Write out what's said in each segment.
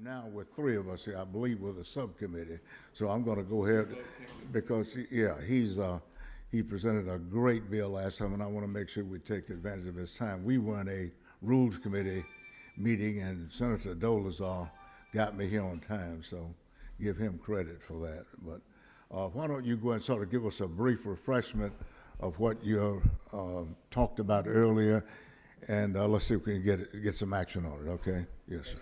Now with three of us here, I believe with a subcommittee. So I'm going to go ahead because, he presented a great bill last time, and I want to make sure we take advantage of his time. We were in a Rules Committee meeting, and Senator Dolezal got me here on time, so give him credit for that. But why don't you go and sort of give us a brief refreshment of what you talked about earlier, and let's see if we can get some action on it, okay? Yes, sir.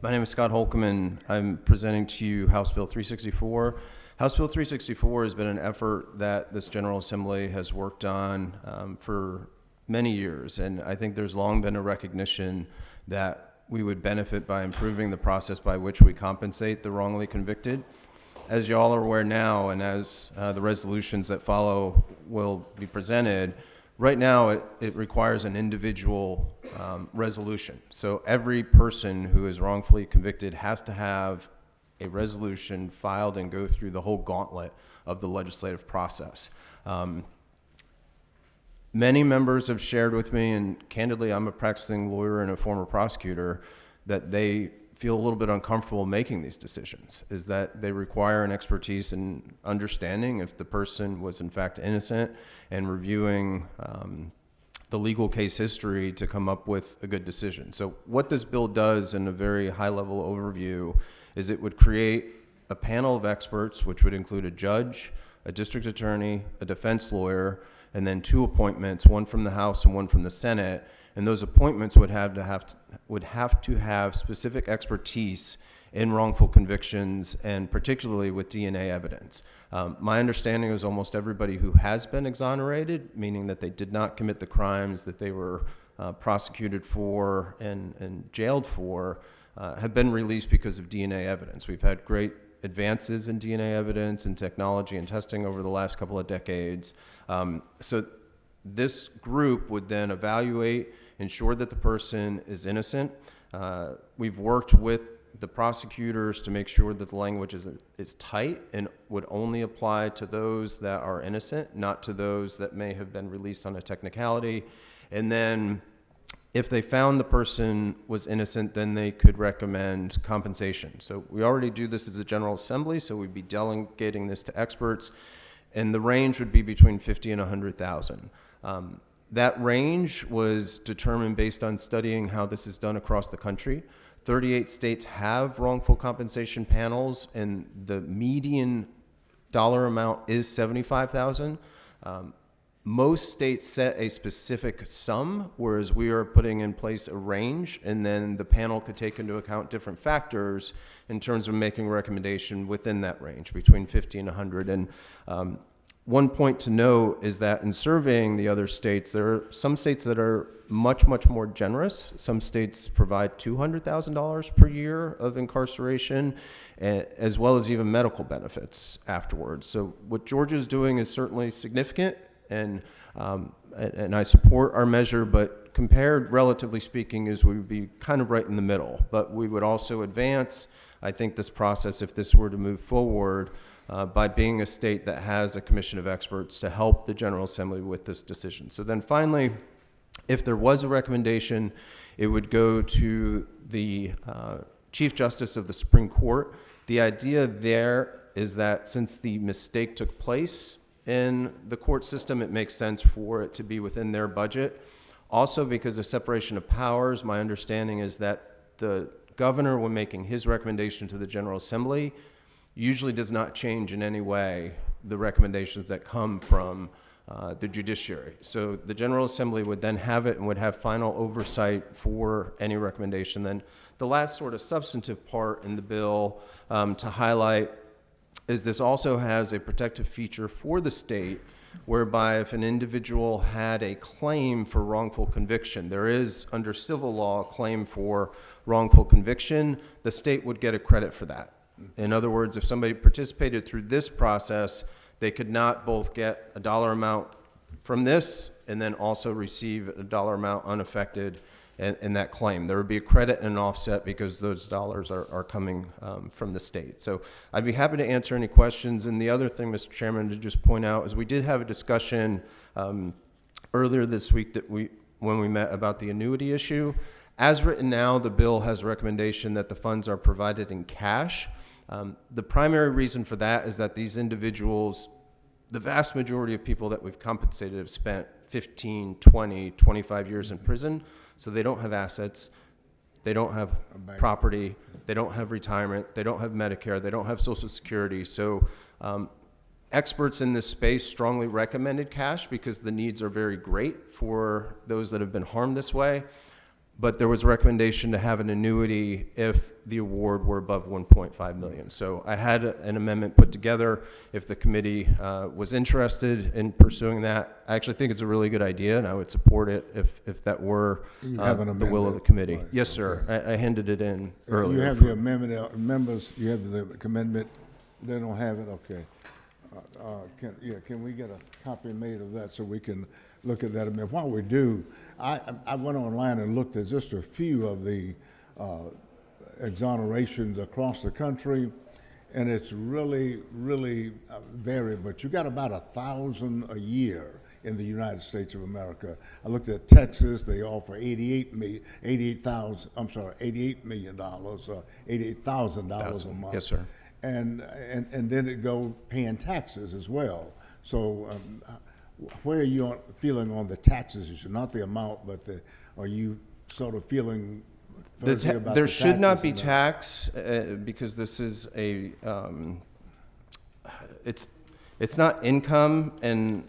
My name is Scott Holcomb, and I'm presenting to you House Bill 364. House Bill 364 has been an effort that this General Assembly has worked on for many years, and I think there's long been a recognition that we would benefit by improving the process by which we compensate the wrongly convicted. As you all are aware now, and as the resolutions that follow will be presented, right now it requires an individual resolution. So every person who is wrongfully convicted has to have a resolution filed and go through the whole gauntlet of the legislative process. Many members have shared with me, and candidly, I'm a practicing lawyer and a former prosecutor, that they feel a little bit uncomfortable making these decisions, is that they require an expertise in understanding if the person was in fact innocent and reviewing the legal case history to come up with a good decision. So what this bill does in a very high-level overview is it would create a panel of experts, which would include a judge, a district attorney, a defense lawyer, and then two appointments, one from the House and one from the Senate. And those appointments would have to have specific expertise in wrongful convictions, and particularly with DNA evidence. My understanding is almost everybody who has been exonerated, meaning that they did not commit the crimes that they were prosecuted for and jailed for, have been released because of DNA evidence. We've had great advances in DNA evidence and technology and testing over the last couple of decades. So this group would then evaluate, ensure that the person is innocent. We've worked with the prosecutors to make sure that the language is tight and would only apply to those that are innocent, not to those that may have been released on a technicality. And then if they found the person was innocent, then they could recommend compensation. So we already do this as a General Assembly, so we'd be delegating this to experts, and the range would be between 50 and 100,000. That range was determined based on studying how this is done across the country. 38 states have wrongful compensation panels, and the median dollar amount is $75,000. Most states set a specific sum, whereas we are putting in place a range, and then the panel could take into account different factors in terms of making a recommendation within that range, between 50 and 100. And one point to note is that in surveying the other states, there are some states that are much, much more generous. Some states provide $200,000 per year of incarceration, as well as even medical benefits afterwards. So what Georgia is doing is certainly significant, and I support our measure, but compared, relatively speaking, is we would be kind of right in the middle. But we would also advance, I think, this process, if this were to move forward, by being a state that has a commission of experts to help the General Assembly with this decision. So then finally, if there was a recommendation, it would go to the Chief Justice of the Supreme Court. The idea there is that since the mistake took place in the court system, it makes sense for it to be within their budget. Also, because of separation of powers, my understanding is that the governor, when making his recommendation to the General Assembly, usually does not change in any way the recommendations that come from the judiciary. So the General Assembly would then have it and would have final oversight for any recommendation. Then the last sort of substantive part in the bill to highlight is this also has a protective feature for the state, whereby if an individual had a claim for wrongful conviction, there is under civil law a claim for wrongful conviction, the state would get a credit for that. In other words, if somebody participated through this process, they could not both get a dollar amount from this and then also receive a dollar amount unaffected in that claim. There would be a credit and an offset because those dollars are coming from the state. So I'd be happy to answer any questions. And the other thing, Mr. Chairman, to just point out is we did have a discussion earlier this week when we met about the annuity issue. As written now, the bill has a recommendation that the funds are provided in cash. The primary reason for that is that these individuals, the vast majority of people that we've compensated have spent 15, 20, 25 years in prison, so they don't have assets, they don't have property, they don't have retirement, they don't have Medicare, they don't have Social Security. So experts in this space strongly recommended cash because the needs are very great for those that have been harmed this way. But there was a recommendation to have an annuity if the award were above 1.5 million. So I had an amendment put together. If the committee was interested in pursuing that, I actually think it's a really good idea, and I would support it if that were the will of the committee. Right. Yes, sir. Okay. I handed it in earlier. You have the amendment, members, you have the amendment, they don't have it, okay. Can we get a copy made of that so we can look at that amendment? While we do, I went online and looked at just a few of the exonerations across the country, and it's really, really varied, but you got about 1,000 a year in the United States of America. I looked at Texas, they offer $88 million, $88,000 a month. Yes, sir. And then it go paying taxes as well. So where are you feeling on the taxes issue? Not the amount, but are you sort of feeling fuzzy about there the should not be taxes tax because this is a it's not income, and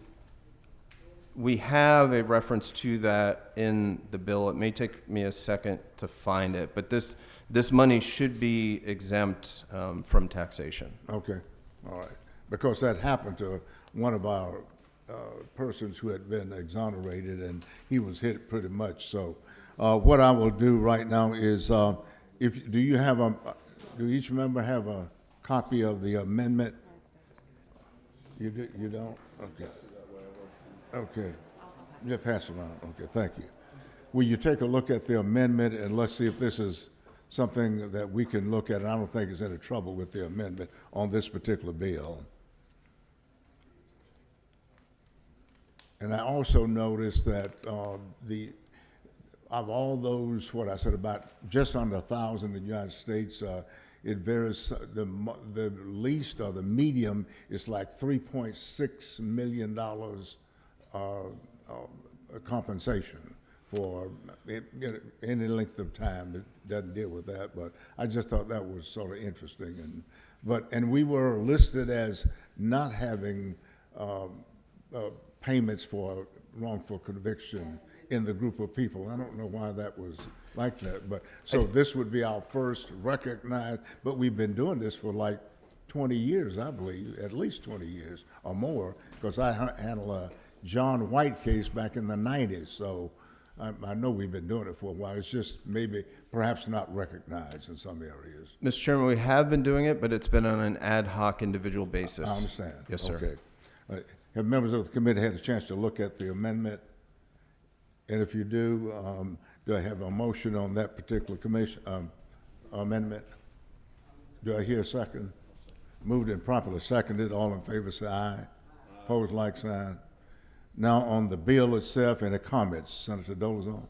we have a reference to that in the bill. It may take me a second to find it, but this money should be exempt from taxation. Okay, all right. Because that happened to one of our persons who had been exonerated, and he was hit pretty much. So what I will do right now is, do each member have a copy of the amendment? You don't? Okay. Okay. Yeah, pass it around. Okay, thank you. Will you take a look at the amendment, and let's see if this is something that we can look at? And I don't think there's any trouble with the amendment on this particular bill. And I also noticed that of all those, what I said about just under 1,000 in the United States, it varies. The least or the medium is like $3.6 million compensation for any length of time. It doesn't deal with that, but I just thought that was sort of interesting. And we were listed as not having payments for wrongful conviction in the group of people. I don't know why that was like that, but so this would be our first recognized, but we've been doing this for like 20 years, I believe, at least 20 years or more, because I handled a John White case back in the 90s, so I know we've been doing it for a while. It's just perhaps not recognized in some areas. Mr. Chairman, we have been doing it, but it's been on an ad hoc individual basis. I understand. Yes, sir. Okay. Have members of the committee had a chance to look at the amendment? And if you do I have a motion on that particular amendment? Do I hear a second? Moved and properly seconded. All in favor say aye. Opposed, like sign. Now on the bill itself, any comments? Senator Dolezal?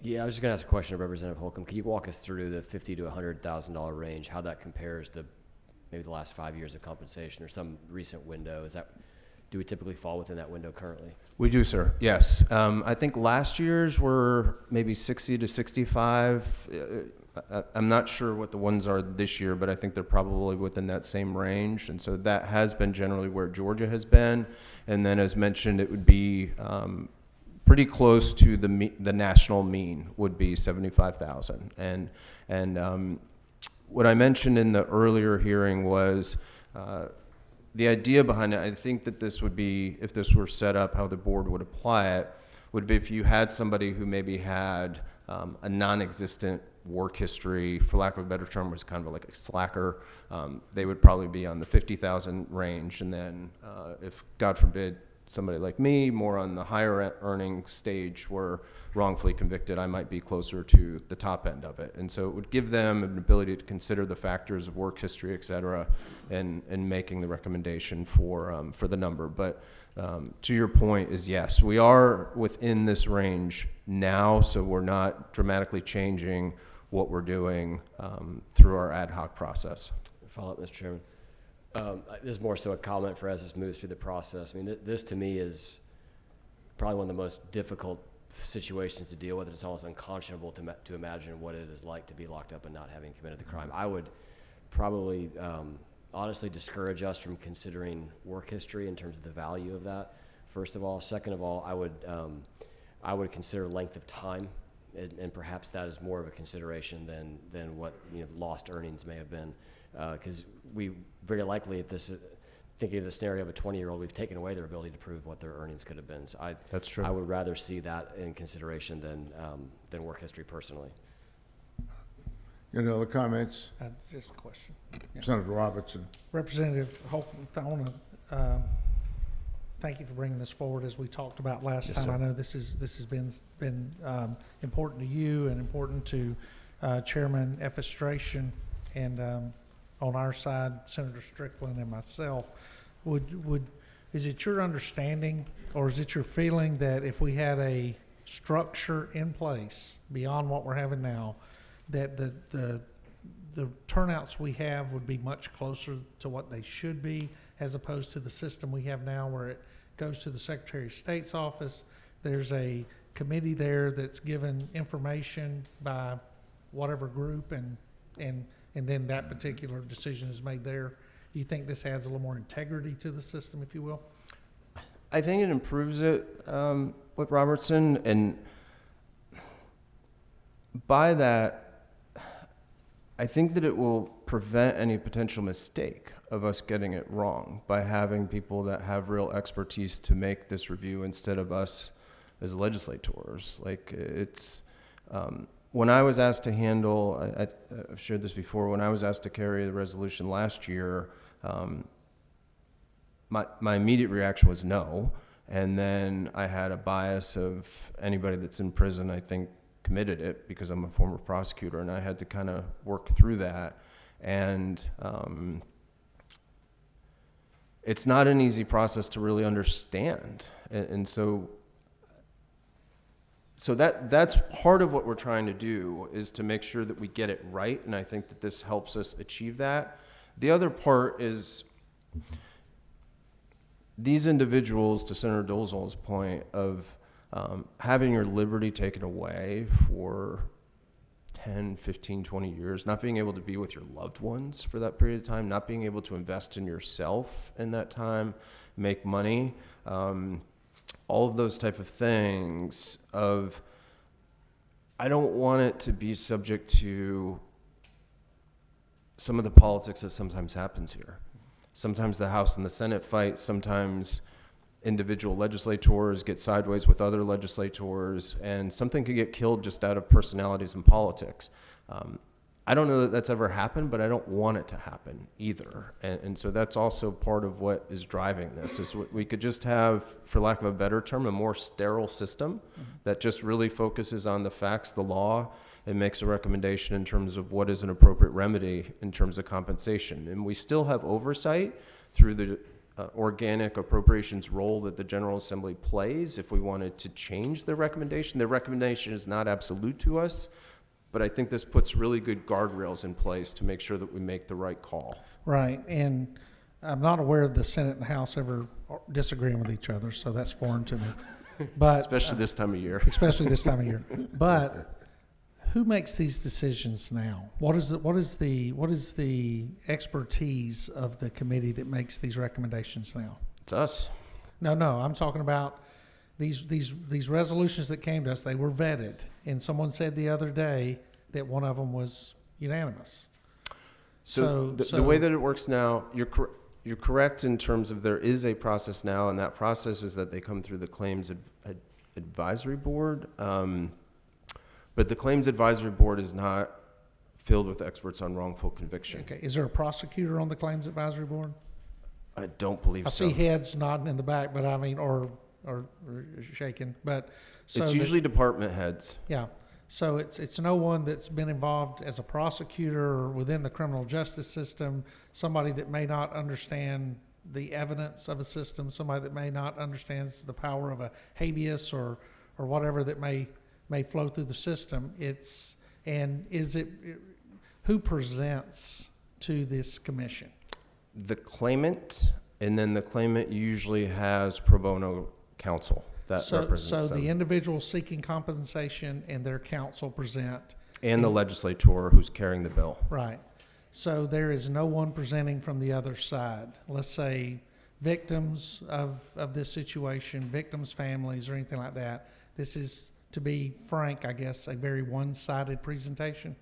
Yeah, I was just going to ask a question of Representative Holcomb. Can you walk us through the $50,000 to $100,000 range, how that compares to maybe the last 5 years of compensation or some recent window? Do we typically fall within that window currently? We do, sir. Yes. I think last year's were maybe 60 to 65. I'm not sure what the ones are this year, but I think they're probably within that same range. And so that has been generally where Georgia has been. And then, as mentioned, it would be pretty close to the national mean would be 75,000. And what I mentioned in the earlier hearing was the idea behind it. I think that this would be, if this were set up, how the board would apply it, would be if you had somebody who maybe had a non-existent work history, for lack of a better term, was kind of like a slacker, they would probably be on the 50,000 range. And then if, God forbid, somebody like me, more on the higher earning stage where wrongfully convicted, I might be closer to the top end of it. And so it would give them an ability to consider the factors of work history, et cetera, and making the recommendation for the number. But to your point is, yes, we are within this range now, so we're not dramatically changing what we're doing through our ad hoc process. Follow up, Mr. Chairman. This is more so a comment for as this moves through the process. I mean, this to me is probably one of the most difficult situations to deal with. It's almost unconscionable to imagine what it is like to be locked up and not having committed the crime. I would probably honestly discourage us from considering work history in terms of the value of that, first of all. Second of all, I would consider length of time, and perhaps that is more of a consideration than what lost earnings may have been. Because we very likely, if this is thinking of the scenario of a 20-year-old, we've taken away their ability to prove what their earnings could have been. So That's true. I would rather see that in consideration than work history personally. Any other comments? Just a question. Yeah. Senator Robertson. Representative Holcomb, I want to thank you for bringing this forward as we talked about last time. sir. I know this has been important to you and important to Chairman Effestration and on our side, Senator Strickland and myself. Is it your understanding or is it your feeling that if we had a structure in place beyond what we're having now, that the turnouts we have would be much closer to what they should be, as opposed to the system we have now where it goes to the Secretary of State's office, there's a committee there that's given information by whatever group, and then that particular decision is made there? Do you think this adds a little more integrity to the system, if you will? I think it improves it with Robertson, and by that, I think that it will prevent any potential mistake of us getting it wrong by having people that have real expertise to make this review instead of us as legislators. Like it's, when I was asked to handle, I've shared this before, when I was asked to carry the resolution last year, my immediate reaction was no. And then I had a bias of anybody that's in prison, I think, committed it because I'm a former prosecutor, and I had to kind of work through that. And it's not an easy process to really understand. And so that's part of what we're trying to do, is to make sure that we get it right, and I think that this helps us achieve that. The other part is these individuals, to Senator Dolezal's point, of having your liberty taken away for 10, 15, 20 years, not being able to be with your loved ones for that period of time, not being able to invest in yourself in that time, make money, all of those type of things of, I don't want it to be subject to some of the politics that sometimes happens here. Sometimes the House and the Senate fight, sometimes individual legislators get sideways with other legislators, and something could get killed just out of personalities and politics. I don't know that that's ever happened, but I don't want it to happen either. And so that's also part of what is driving this, is we could just have, for lack of a better term, a more sterile system that just really focuses on the facts, the law, and makes a recommendation in terms of what is an appropriate remedy in terms of compensation. And we still have oversight through the organic appropriations role that the General Assembly plays if we wanted to change the recommendation. The recommendation is not absolute to us, but I think this puts really good guardrails in place to make sure that we make the right call. Right, and I'm not aware of the Senate and House ever disagreeing with each other, so that's foreign to me. But Especially this time of year. especially this time of year. But who makes these decisions now? What is the expertise of the committee that makes these recommendations now? It's us. No, I'm talking about these resolutions that came to us. They were vetted, and someone said the other day that one of them was unanimous. So the way that it works now, you're correct in terms of there is a process now, and that process is that they come through the Claims Advisory Board. But the Claims Advisory Board is not filled with experts on wrongful conviction. Okay, is there a prosecutor on the Claims Advisory Board? I don't believe I so. see heads nodding in the back, but I mean, or shaking, but. so It's that- usually department heads. Yeah, so it's no one that's been involved as a prosecutor or within the criminal justice system, somebody that may not understand the evidence of a system, somebody that may not understand the power of a habeas or whatever that may flow through the system. Who presents to this commission? The claimant, and then the claimant usually has pro bono counsel that So represents the them. individual seeking compensation and their counsel present. And the legislator who's carrying the bill. Right. So there is no one presenting from the other side. Let's say victims of this situation, victims' families, or anything like that. This is, to be frank, I guess, a very one-sided presentation.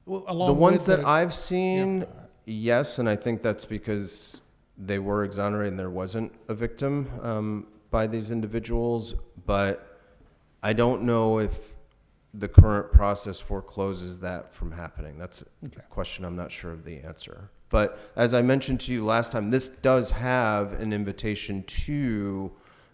Well, The along ones with that I've seen, yes, and I think that's because they were exonerated and there wasn't a victim by these individuals, but I don't know if the current process forecloses that from happening. That's a question I'm not sure of the answer. But as I mentioned to you last time, this does have an invitation to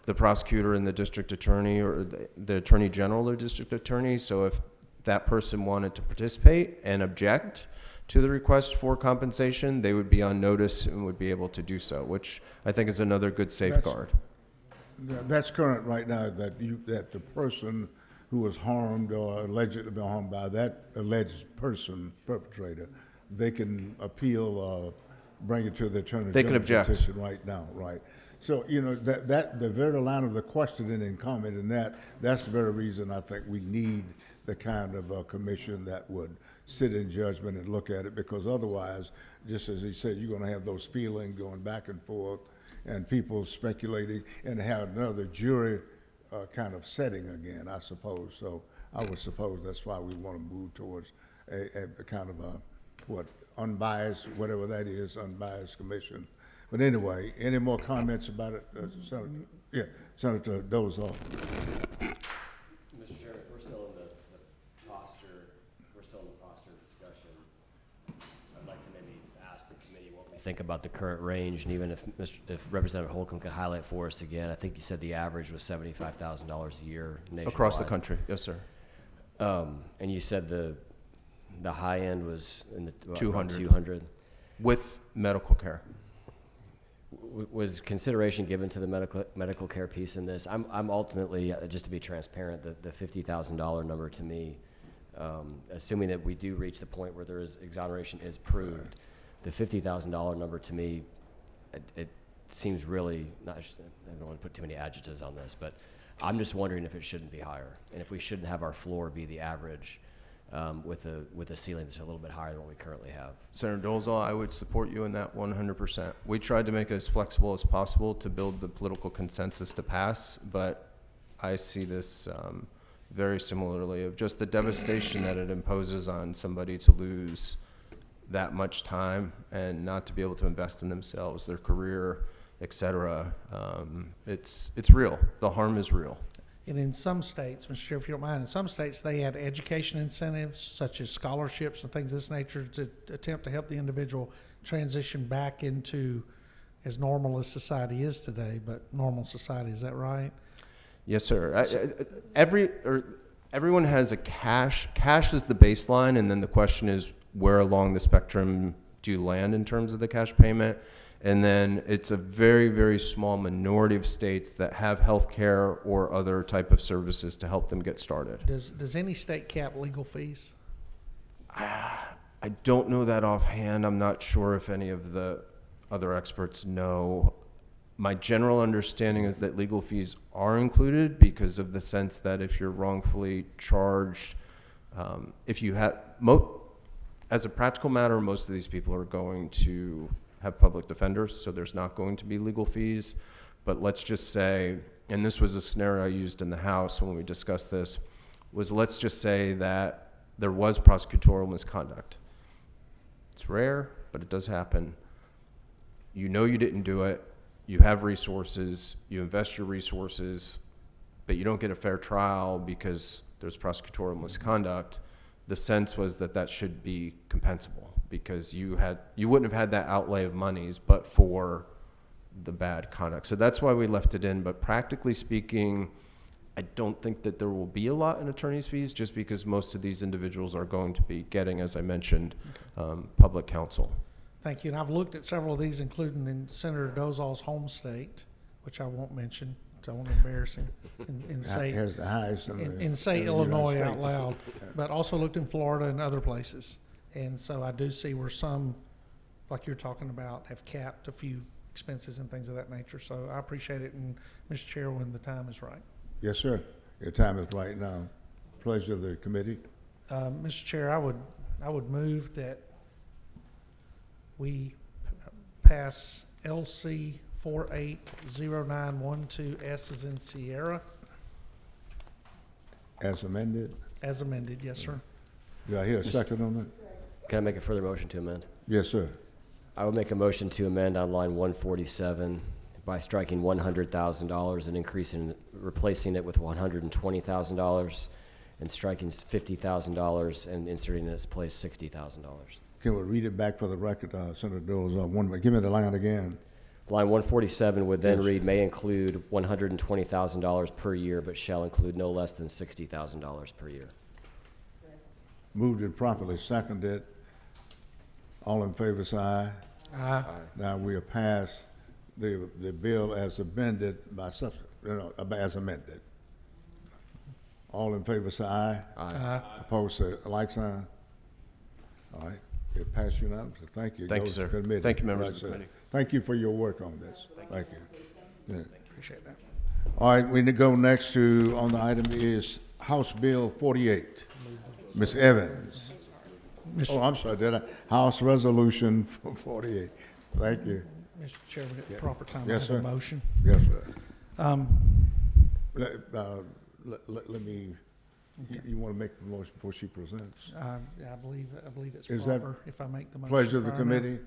the prosecutor and the district attorney, or the attorney general or district attorney. So if that person wanted to participate and object to the request for compensation, they would be on notice and would be able to do so, which I think is another good safeguard. That's current right now, that the person who was harmed or allegedly been harmed by that alleged person, perpetrator, they can appeal or bring it to the attorney They can general's object. petition right now, right? So, that the very line of the questioning and commenting that's the very reason I think we need the kind of a commission that would sit in judgment and look at it, because otherwise, just as he said, you're gonna have those feelings going back and forth and people speculating and have another jury kind of setting again, I suppose. So I would suppose that's why we want to move towards a kind of unbiased, whatever that is, unbiased commission. But anyway, any more comments about it? Senator, yeah, Senator Dolezal. Mr. Chairman, we're still in the posture, discussion. I'd like to maybe ask the committee what we think about the current range, and even if Representative Holcomb could highlight for us again. I think you said the average was $75,000 a year nationwide. Across the country, yes, sir. And you said the high end was in the 200. 200. With medical care. Was consideration given to the medical care piece in this? I'm ultimately, just to be transparent, the $50,000 number to me, assuming that we do reach the point where there is exoneration is proved, the $50,000 number to me, it seems really not. I don't want to put too many adjectives on this, but I'm just wondering if it shouldn't be higher, and if we shouldn't have our floor be the average, with a ceiling that's a little bit higher than what we currently have. Senator Dolezal, I would support you in that 100%. We tried to make it as flexible as possible to build the political consensus to pass, but I see this very similarly, of just the devastation that it imposes on somebody to lose that much time and not to be able to invest in themselves, their career, etc. It's real. The harm is real. And in some states, Mr. Chair, if you don't mind, in some states, they had education incentives such as scholarships and things of this nature to attempt to help the individual transition back into as normal as society is today, but normal society. Is that right? Yes, sir. Everyone has a cash. Cash is the baseline, and then the question is, where along the spectrum do you land in terms of the cash payment? And then it's a very, very small minority of states that have health care or other type of services to help them get started. Does any state cap legal fees? I don't know that offhand. I'm not sure if any of the other experts know. My general understanding is that legal fees are included because of the sense that if you're wrongfully charged, if you have, as a practical matter, most of these people are going to have public defenders, so there's not going to be legal fees. But let's just say, and this was a scenario I used in the House when we discussed this, was let's just say that there was prosecutorial misconduct. It's rare, but it does happen. You know you didn't do it. You have resources. You invest your resources, but you don't get a fair trial because there's prosecutorial misconduct. The sense was that that should be compensable. because you wouldn't have had that outlay of monies but for the bad conduct. So that's why we left it in. But practically speaking, I don't think that there will be a lot in attorney's fees, just because most of these individuals are going to be getting, as I mentioned, public counsel. Thank you. And I've looked at several of these, including in Senator Dozal's home state, which I won't mention, so I won't embarrass him, and say, Has the highest and say in the Illinois United out States. loud, but also looked in Florida and other places. And so I do see where some, like you're talking about, have capped a few expenses and things of that nature. So I appreciate it, and Mr. Chair, when the time is right. Yes, sir. Your time is right now. Pleasure of the committee. Mr. Chair, I would move that we pass LC 480912S as in Sierra, As amended. as amended. Yes, sir. Do I hear a second on that? Can I make a further motion to amend? Yes, sir. I would make a motion to amend on line 147 by striking $100,000 and replacing it with $120,000, and striking $50,000 and inserting in its place $60,000. Can we read it back for the record, Senator Doles? Give me the line again. Line 147 would then Yes. read, may include $120,000 per year, but shall include no less than $60,000 per year. Moved and properly seconded. All in favor, say aye. Aye. Now we are past the bill as amended as amended. All in favor, say aye. Aye. Opposed, say like sign. All right, it passed unanimously. Thank you. Thank you, Goes to sir. committee. Thank you, members Right, of the sir. committee. Thank you for your work on this. Thank you. Yeah. Appreciate that. All right, we need to go next to, on the item is House Bill 48. Ms. Evans. Oh, I'm sorry, did I? House Resolution 48. Thank you. Mr. Chair, we get the proper time. Yes, I sir. have a motion. Yes, sir. Um, Let me, you want to make the motion before she presents? I believe it's Is that proper if I make the motion. Pleasure of the prior now. committee.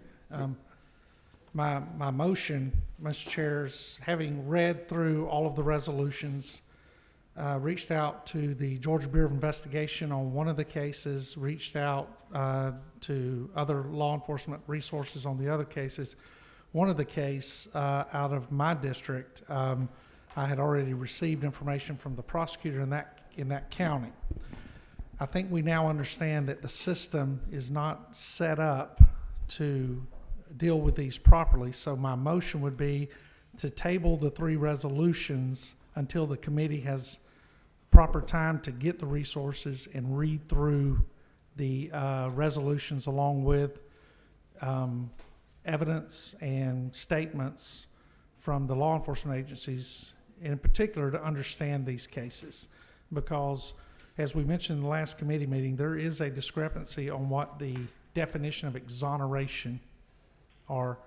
My motion, Mr. Chair, is having read through all of the resolutions, reached out to the Georgia Bureau of Investigation on one of the cases, reached out to other law enforcement resources on the other cases. One of the case out of my district, I had already received information from the prosecutor in that county. I think we now understand that the system is not set up to deal with these properly. So my motion would be to table the 3 resolutions until the committee has proper time to get the resources and read through the resolutions along with evidence and statements from the law enforcement agencies, in particular, to understand these cases. Because, as we mentioned in the last committee meeting, there is a discrepancy on what the definition of exoneration are.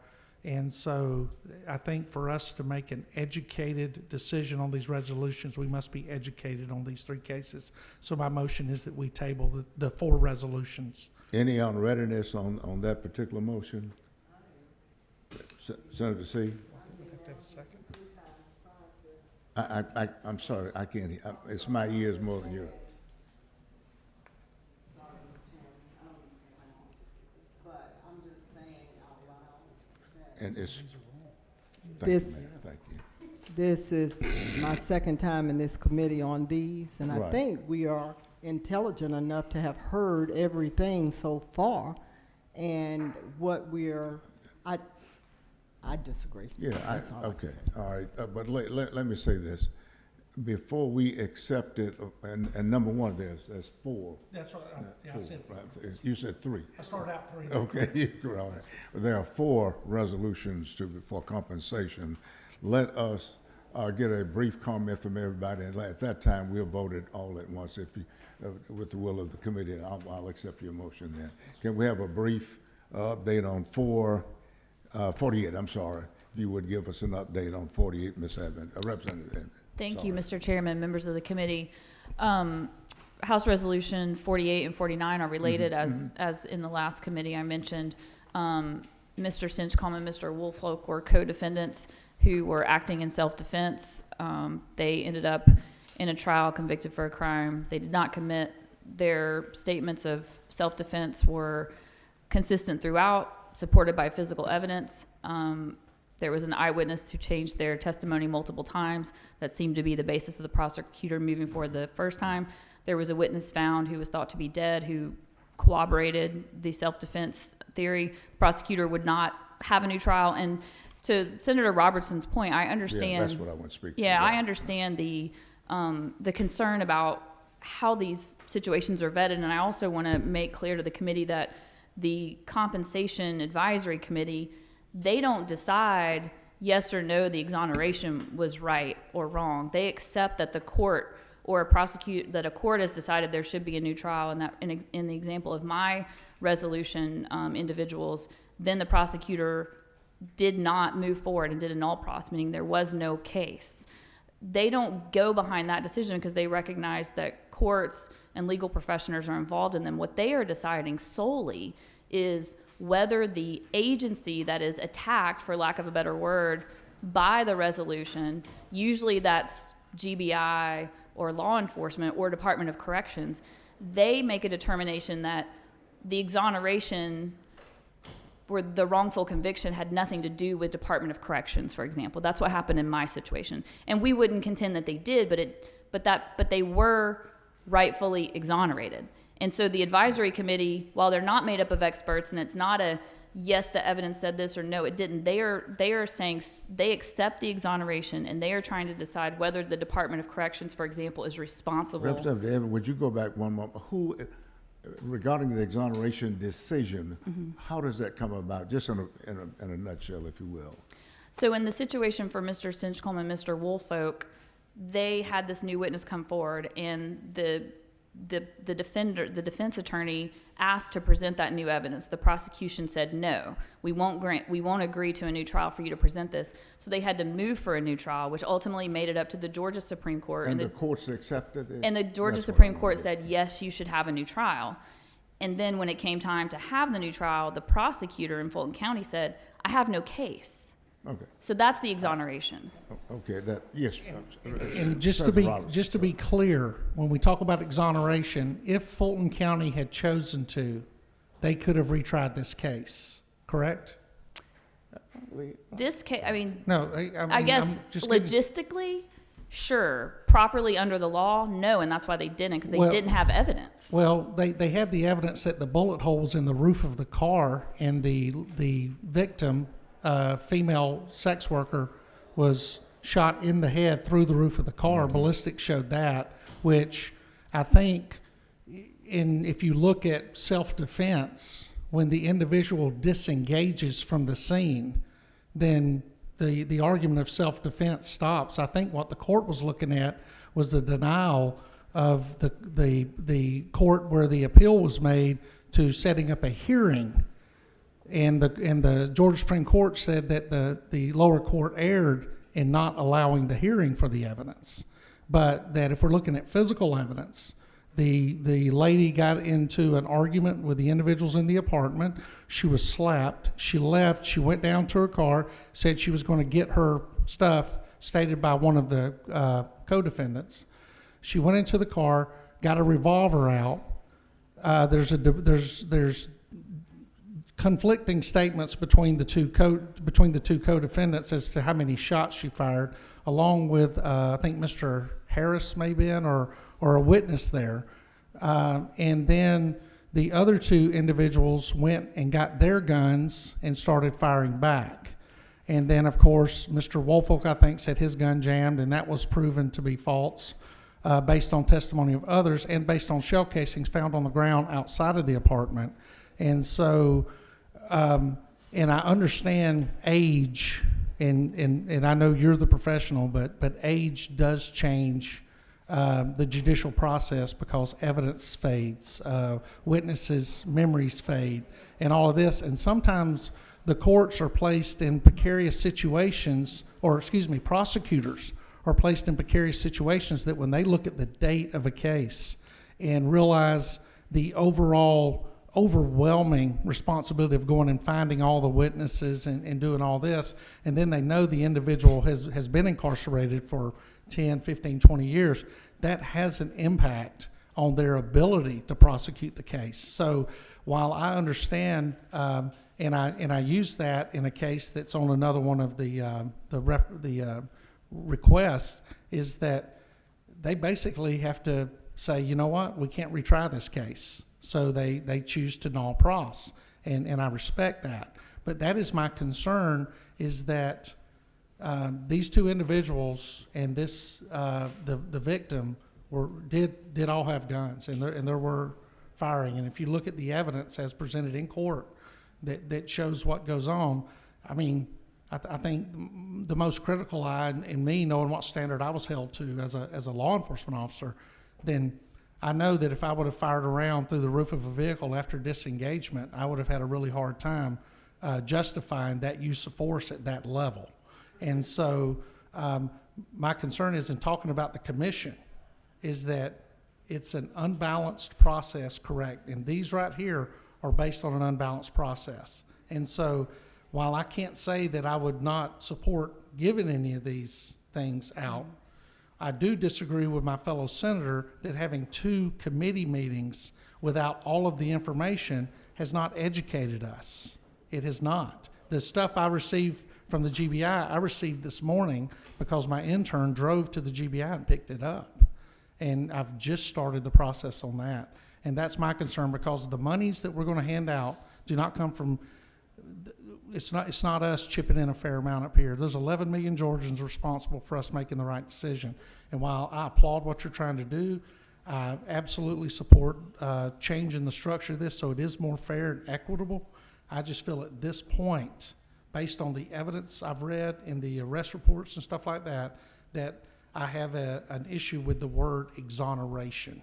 And so I think for us to make an educated decision on these resolutions, we must be educated on these 3 cases. So my motion is that we table the 4 resolutions. Any unreadiness on that particular motion? Senator C? We have to have a second. I'm sorry, I can't hear. It's my ears more than yours. But I'm just saying out loud that And it's, thank you, This- ma'am. Thank you. this is my second time in this committee on these, and I Right. think we are intelligent enough to have heard everything so far. And what we're, I disagree. Yeah, That's all I can okay, say. all right, but let me say this. Before we accept it, and number one, there's 4. That's what I 4, said. right? You said 3. I started out 3. Okay, all right. There are 4 resolutions for compensation. Let us get a brief comment from everybody, and at that time, we'll vote it all at once. If you, with the will of the committee, I'll accept your motion then. Can we have a brief update on 48, I'm sorry. If you would give us an update on 48, Ms. Evans, Representative Evans. Thank you, Mr. Chairman, members of the committee. House Resolution 48 and 49 are related, as in the last committee I mentioned. Mr. Stinchcomb and Mr. Woolfolk were co-defendants who were acting in self-defense. They ended up in a trial convicted for a crime they did not commit. Their statements of self-defense were consistent throughout, supported by physical evidence. There was an eyewitness who changed their testimony multiple times. That seemed to be the basis of the prosecutor moving forward the first time. There was a witness found who was thought to be dead who corroborated the self-defense theory. The prosecutor would not have a new trial. And to Senator Robertson's point, I understand. Yeah, that's what I want to speak to. Yeah, I understand the concern about how these situations are vetted, and I also want to make clear to the committee that the Compensation Advisory Committee, they don't decide yes or no the exoneration was right or wrong. They accept that the court or that a court has decided there should be a new trial, and that in the example of my resolution individuals, then the prosecutor did not move forward and did a null pros, meaning there was no case. They don't go behind that decision because they recognize that courts and legal professionals are involved in them. What they are deciding solely is whether the agency that is attacked, for lack of a better word, by the resolution, usually that's GBI or law enforcement or Department of Corrections, they make a determination that the exoneration or the wrongful conviction had nothing to do with Department of Corrections, for example. That's what happened in my situation. And we wouldn't contend that they did, but they were rightfully exonerated. And so the advisory committee, while they're not made up of experts, and it's not a yes, the evidence said this, or no, it didn't, they are saying they accept the exoneration, and they are trying to decide whether the Department of Corrections, for example, is responsible. Representative Evan, would you go back one more? Regarding the exoneration decision, how does that come about? Just in a nutshell, if you will. So in the situation for Mr. Stinchcomb and Mr. Woolfolk, they had this new witness come forward, and the defense attorney asked to present that new evidence. The prosecution said, no, we won't agree to a new trial for you to present this. So they had to move for a new trial, which ultimately made it up to the Georgia Supreme Court. And the courts accepted it? And the Georgia Supreme Court said, yes, you should have a new trial. And then when it came time to have the new trial, the prosecutor in Fulton County said, I have no case. Okay. So that's the exoneration. Okay, yes. And just to be clear, when we talk about exoneration, if Fulton County had chosen to, they could have retried this case, correct? This case, I mean, No, I guess logistically, sure. Properly under the law, no, and that's why they didn't, because they didn't have evidence. Well, they had the evidence that the bullet holes in the roof of the car and the victim, female sex worker, was shot in the head through the roof of the car. Ballistics showed that, which I think, if you look at self-defense, when the individual disengages from the scene, then the argument of self-defense stops. I think what the court was looking at was the denial of the court where the appeal was made to setting up a hearing. And the Georgia Supreme Court said that the lower court erred in not allowing the hearing for the evidence. But that if we're looking at physical evidence, the lady got into an argument with the individuals in the apartment. She was slapped. She left. She went down to her car, said she was going to get her stuff, stated by one of the co-defendants. She went into the car, got a revolver out. There's conflicting statements between the two co-defendants as to how many shots she fired, along with I think Mr. Harris may be in or a witness there, and then the other two individuals went and got their guns and started firing back. And then, of course, Mr. Woolfolk, I think, said his gun jammed, and that was proven to be false based on testimony of others and based on shell casings found on the ground outside of the apartment. And so, and I understand age, and I know you're the professional, but age does change the judicial process because evidence fades, witnesses' memories fade, and all of this. And sometimes the courts are placed in precarious situations, prosecutors are placed in precarious situations that when they look at the date of a case and realize the overwhelming responsibility of going and finding all the witnesses and doing all this, and then they know the individual has been incarcerated for 10, 15, 20 years, that has an impact on their ability to prosecute the case. So while I understand, and I use that in a case that's on another one of the requests, is that they basically have to say, you know what, we can't retry this case. So they choose to null pros, and I respect that. But that is my concern, is that these two individuals and this the victim did all have guns, and there were firing. And if you look at the evidence as presented in court that shows what goes on, I mean, I think the most critical eye in me, knowing what standard I was held to as a law enforcement officer, then I know that if I would have fired around through the roof of a vehicle after disengagement, I would have had a really hard time justifying that use of force at that level. And so my concern is, in talking about the commission, is that it's an unbalanced process, correct? And these right here are based on an unbalanced process. And so while I can't say that I would not support giving any of these things out, I do disagree with my fellow senator that having 2 committee meetings without all of the information has not educated us. It has not. The stuff I received from the GBI, I received this morning because my intern drove to the GBI and picked it up. And I've just started the process on that. And that's my concern, because the monies that we're going to hand out do not come from, it's not us chipping in a fair amount up here. There's 11 million Georgians responsible for us making the right decision. And while I applaud what you're trying to do, I absolutely support changing the structure of this so it is more fair and equitable. I just feel at this point, based on the evidence I've read in the arrest reports and stuff like that, that I have an issue with the word exoneration.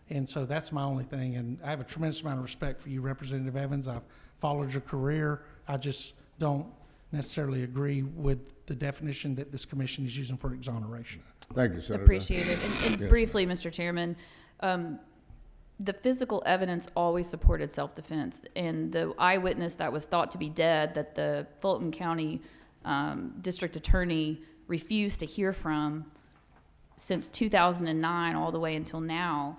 And so that's my only thing. And I have a tremendous amount of respect for you, Representative Evans. I've followed your career. I just don't necessarily agree with the definition that this commission is using for exoneration. Thank you, Senator. Appreciate it. And Yes. briefly, Mr. Chairman, the physical evidence always supported self-defense. And the eyewitness that was thought to be dead, that the Fulton County District Attorney refused to hear from since 2009 all the way until now,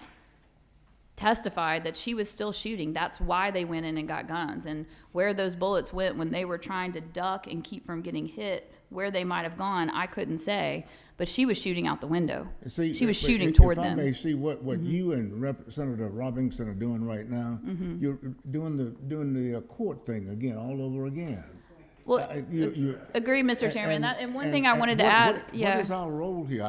testified that she was still shooting. That's why they went in and got guns. And where those bullets went when they were trying to duck and keep from getting hit, where they might have gone, I couldn't say. But she was shooting out the window. See, She was but shooting toward if them. I may see what you and Senator Robinson are doing right now, you're doing the court thing again, all over again. Well, agree, Mr. Chairman. And one thing I wanted to add, what is our role here?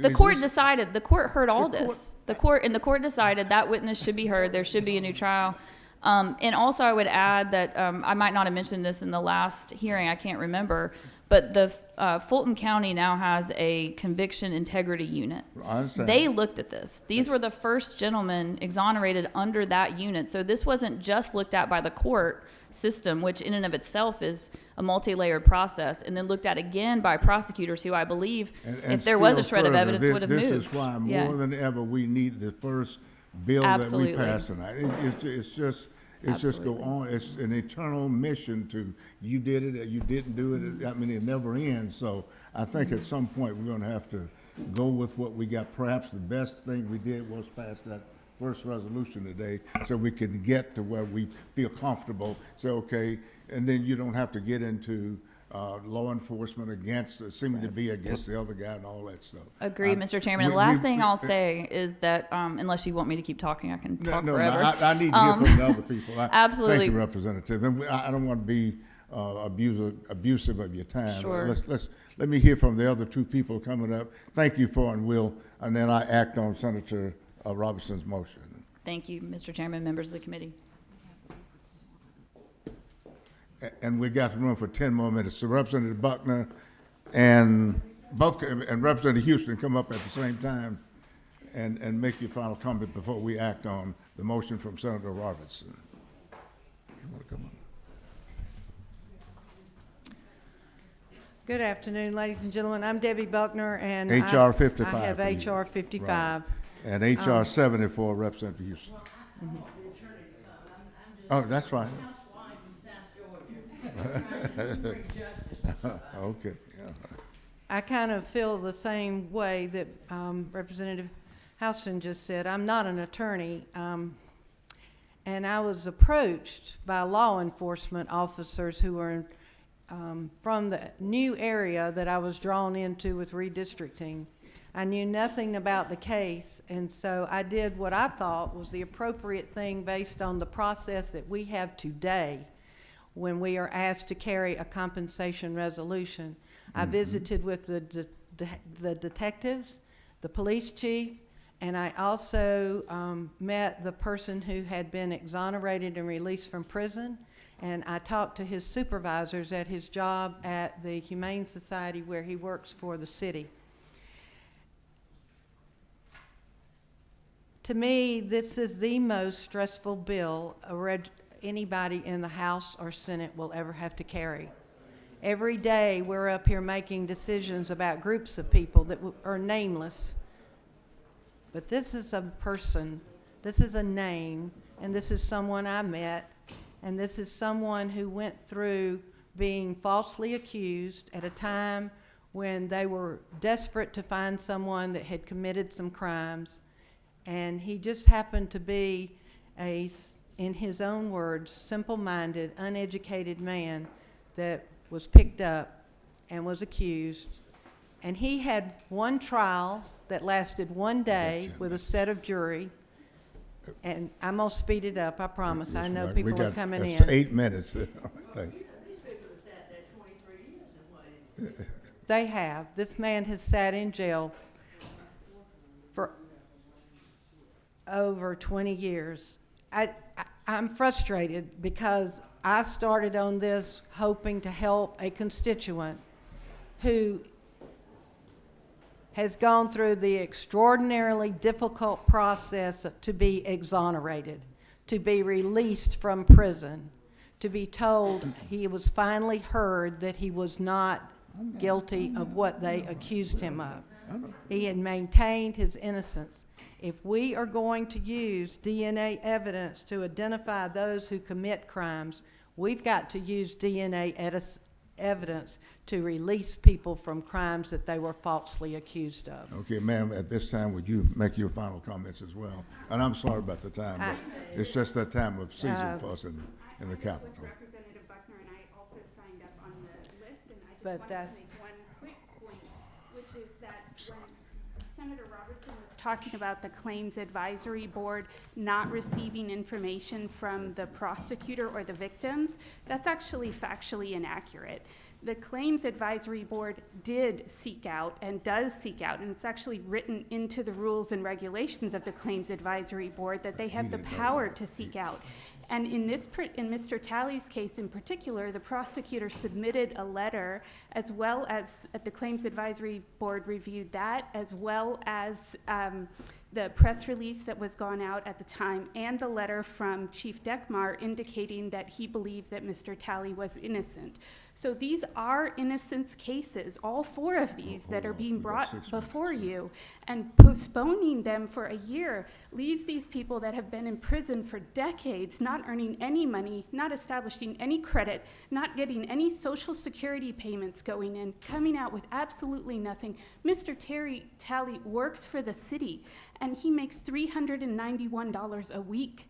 The court decided, the court heard all this. The court decided that witness should be heard. There should be a new trial. And also I would add that, I might not have mentioned this in the last hearing, I can't remember, but the Fulton County now has a conviction integrity unit. I understand. They looked at this. These were the first gentlemen exonerated under that unit. So this wasn't just looked at by the court system, which in and of itself is a multi-layered process, and then looked at again by prosecutors who I believe, And if there was a still shred of further, evidence, would have moved. This is why Yeah. more than ever we need the first bill Absolutely. that we pass tonight. It's just go Absolutely. on. It's an eternal mission to, you did it or you didn't do it. I mean, it never ends. So I think at some point we're going to have to go with what we got. Perhaps the best thing we did was pass that first resolution today so we can get to where we feel comfortable. Say, okay, and then you don't have to get into law enforcement seeming to be against the other guy and all that stuff. Agreed, Mr. Chairman. we- The last we- thing I'll say is that, unless you want me to keep talking, I can talk No, forever. I need to hear from the other people. Absolutely. Thank you, Representative. And I don't want to be abusive of your time. Sure. Let me hear from the other 2 people coming up. Thank you for, and then I act on Senator Robinson's motion. Thank you, Mr. Chairman, members of the committee. And we got room for 10 more minutes. So Representative Buckner and Representative Houston come up at the same time and make your final comment before we act on the motion from Senator Robinson. You want to come on? Good afternoon, ladies and gentlemen. I'm Debbie Buckner, and HR 55. I have for you. HR 55. And HR 74, Representative Houston. Oh, that's fine. Okay. Yeah. I kind of feel the same way that Representative Houston just said, I'm not an attorney, and I was approached by law enforcement officers who were from the new area that I was drawn into with redistricting. I knew nothing about the case, and so I did what I thought was the appropriate thing based on the process that we have today when we are asked to carry a compensation resolution. I visited with the detectives, the police chief, and I also met the person who had been exonerated and released from prison, and I talked to his supervisors at his job at the Humane Society where he works for the city. To me, this is the most stressful bill anybody in the House or Senate will ever have to carry. Every day we're up here making decisions about groups of people that are nameless. But this is a person, this is a name, and this is someone I met, and this is someone who went through being falsely accused at a time when they were desperate to find someone that had committed some crimes. And he just happened to be in his own words, simple-minded, uneducated man that was picked up and was accused. And he had one trial that lasted one day with a set of jury. And I'm gonna speed it up, I promise. I know people are coming in. It's 8 minutes, I think. They have. This man has sat in jail for over 20 years. I'm frustrated because I started on this hoping to help a constituent who has gone through the extraordinarily difficult process to be exonerated, to be released from prison, to be told he was finally heard that he was not guilty of what they accused him of. He had maintained his innocence. If we are going to use DNA evidence to identify those who commit crimes, we've got to use DNA evidence to release people from crimes that they were falsely accused of. Okay, ma'am, at this time, would you make your final comments as well? And I'm sorry about the time, but it's just that time of season for us in the Capitol. With Representative Buckner, and I also signed up on the list, and I just But wanted that's- to make one quick point, which is that when Senator Robertson was talking about the Claims Advisory Board not receiving information from the prosecutor or the victims, that's actually factually inaccurate. The Claims Advisory Board did seek out and does seek out, and it's actually written into the rules and regulations of the Claims Advisory Board that they have the power to seek out. And in Mr. Talley's case in particular, the prosecutor submitted a letter, as well as the Claims Advisory Board reviewed that, as well as the press release that was gone out at the time, and the letter from Chief Dekmar indicating that he believed that Mr. Talley was innocent. So these are innocence cases, all four of these that are being brought before you, and postponing them for a year leaves these people that have been in prison for decades, not earning any money, not establishing any credit, not getting any Social Security payments going in, coming out with absolutely nothing. Mr. Talley works for the city, and he makes $391 a week.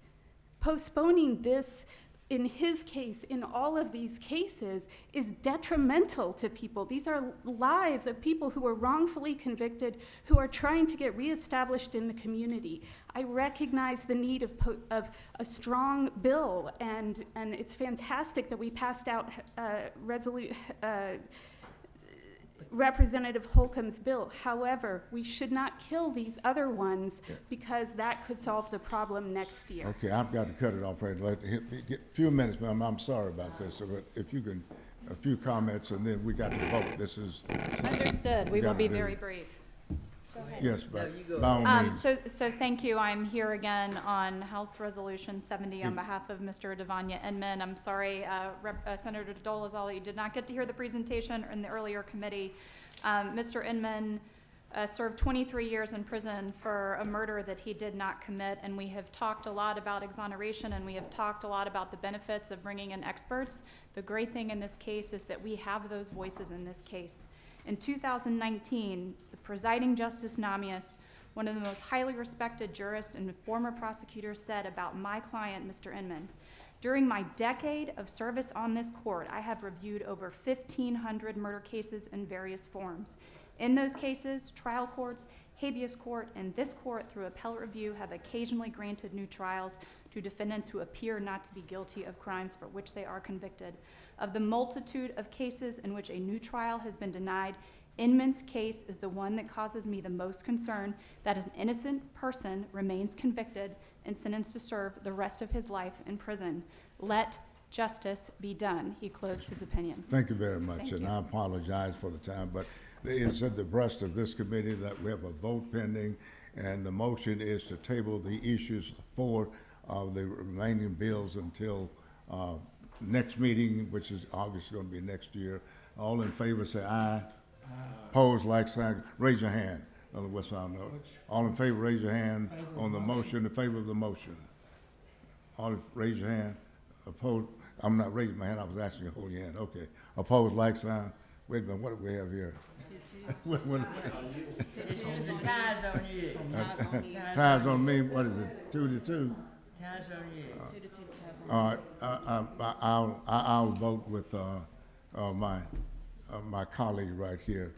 Postponing this, in his case, in all of these cases, is detrimental to people. These are lives of people who are wrongfully convicted, who are trying to get reestablished in the community. I recognize the need of a strong bill, and it's fantastic that we passed out Representative Holcomb's bill. However, we should not kill these other ones because that could solve the problem next year. Okay, I've got to cut it off right. Get a few minutes, ma'am. I'm sorry about this, but if you can, a few comments, and then we got to vote. This is Understood. We will gotta be do. very brief. yes, but by all means. So thank you. I'm here again on House Resolution 70 on behalf of Mr. Devanya Inman. I'm sorry, Senator Dolezal, you did not get to hear the presentation in the earlier committee. Mr. Inman served 23 years in prison for a murder that he did not commit, and we have talked a lot about exoneration, and we have talked a lot about the benefits of bringing in experts. The great thing in this case is that we have those voices in this case. In 2019, the presiding Justice Namias one of the most highly respected jurists and former prosecutors said about my client, Mr. Inman. During my decade of service on this court, I have reviewed over 1,500 murder cases in various forms. In those cases, trial courts, habeas court, and this court through appellate review have occasionally granted new trials to defendants who appear not to be guilty of crimes for which they are convicted. Of the multitude of cases in which a new trial has been denied, Inman's case is the one that causes me the most concern that an innocent person remains convicted and sentenced to serve the rest of his life in prison. Let justice be done. He closed his opinion. Thank you very much, Thank and you. I apologize for the time, but it's at the breast of this committee that we have a vote pending, and the motion is to table the issues for the remaining bills until next meeting, which is obviously going to be next year. All in favor say aye. Opposed, like sign. Raise your hand. What's our note? All in favor, raise your hand on the motion, in favor of the motion. Raise your hand. Opposed, I'm not raising my hand, I was asking you to hold your hand. Okay. Opposed, like sign. Wait a minute, what do we have here? The tie's on you. Ties on me, what is it, 2-2? Tie's on you. All right, I'll vote with my colleague right here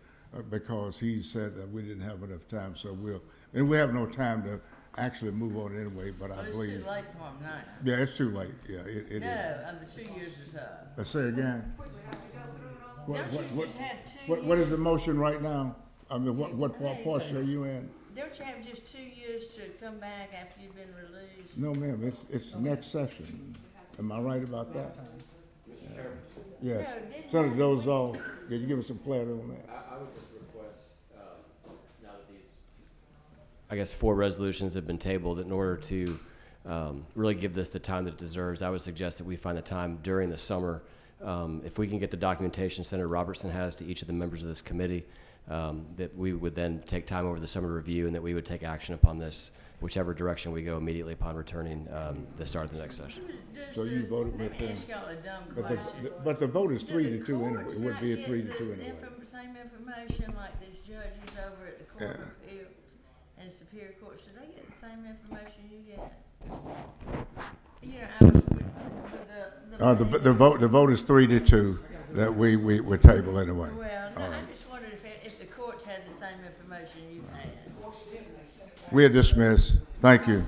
because he said that we didn't have enough time, so and we have no time to actually move on anyway, but I Well, believe. it's too late for him now. Yeah, it's too late, yeah, it is. No, the 2 years is up. Say again? Don't you just have 2 years? What is the motion right now? I mean, what portion are you in? Don't you have just 2 years to come back after you've been released? No, ma'am, it's next session. Am I right about that? Mr. Chairman, Yes. No, didn't Senator Dolezal, can you give us some clarity on that? I would just request, now that these I guess 4 resolutions have been tabled. In order to really give this the time that it deserves, I would suggest that we find the time during the summer. If we can get the documentation Senator Robertson has to each of the members of this committee, that we would then take time over the summer to review, and that we would take action upon this, whichever direction we go immediately upon returning the start of the next session. So you voted with Let me them? ask y'all a dumb But question. but the vote is Do 3-2 the anyway. courts It would be a not 3-2 get the anyway. same information like these judges over at the Court of Appeals and Superior Court? Should they get the same information you get? You know, I was with The vote is 3-2 that we would table anyway. Well, no, All I right. just wondered if the courts had the same information you had. We are dismissed. Thank you.